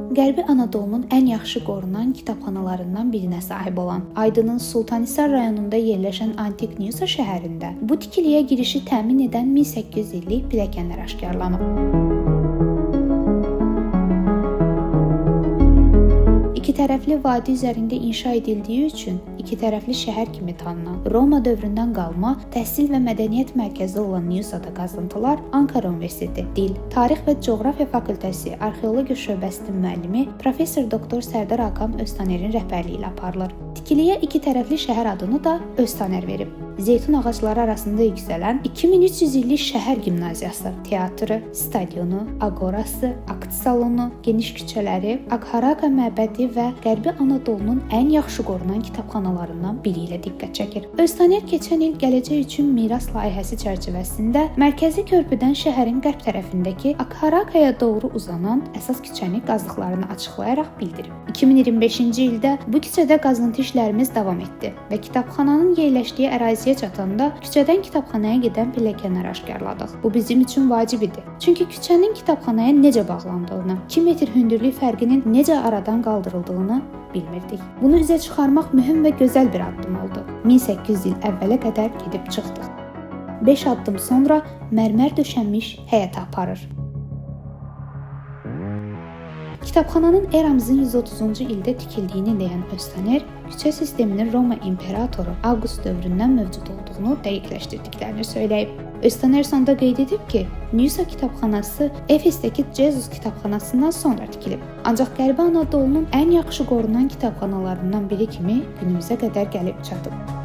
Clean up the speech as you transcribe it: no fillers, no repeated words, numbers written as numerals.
Qərbi Anadolunun ən yaxşı qorunan kitabxanalarından birinə sahib olan Aydının Sultanhisar rayonunda yerləşən antik Nyusa şəhərində bu tikiliyə girişi təmin edən 1800 illik pilləkənlər aşkarlanıb. İki tərəfli vadi üzərində inşa edildiyi üçün iki tərəfli şəhər kimi tanınan Roma dövründən qalma təhsil və mədəniyyət mərkəzi olan Nyusada qazıntılar Ankara Universiteti Dil, Tarix və Coğrafiya Fakültəsi Arxeologiya şöbəsinin müəllimi professor doktor Sərdar Hakan Öztaner'in rəhbərliyi ilə aparılır. Tikiliyə iki tərəfli şəhər adını da Öztaner verib. Zeytun ağacları arasında yüksələn 2300 illik şəhər gimnaziyası, teatrı, stadionu, agorası, akt salonu, geniş küçələri, Akharaka məbədi və Qərbi Anadolunun ən yaxşı qorunan kitabxanalarından biri ilə diqqət çəkir. Öztaner keçən il gələcək üçün miras layihəsi çərçivəsində mərkəzi körpüdən şəhərin qərb tərəfindəki Akharakaya doğru uzanan əsas küçəni qazdıqlarını açıqlayaraq bildirib. 2025-ci ildə bu küçədə qazıntı işlərimiz davam etdi və kitabxananın yerləşdiyi əraziyə çatanda küçədən kitabxanaya gedən pilləkənləri aşkarladıq. Bu bizim üçün vacib idi. Çünki küçənin kitabxanaya necə bağlandığını, 2 metr hündürlük fərqinin necə aradan qaldırıldığını bilmirdik. Bunu üzə çıxarmaq mühüm və gözəl bir addım oldu. 1800 il əvvələ qədər gedib çıxdıq. 5 addım sonra mərmər döşənmiş həyətə aparır. Kitabxananın eramızın 130-cu ildə tikildiyini deyən Öztaner, küçə sisteminin Roma imperatoru Avqust dövründən mövcud olduğunu dəqiqləşdirdiklərini söyləyib. Öztaner sonda qeyd edib ki, Nyusa kitabxanası Efesdəki Cezus kitabxanasından sonra tikilib. Ancaq Qərbi Anadolunun ən yaxşı qorunan kitabxanalarından biri kimi günümüzə qədər gəlib çatıb.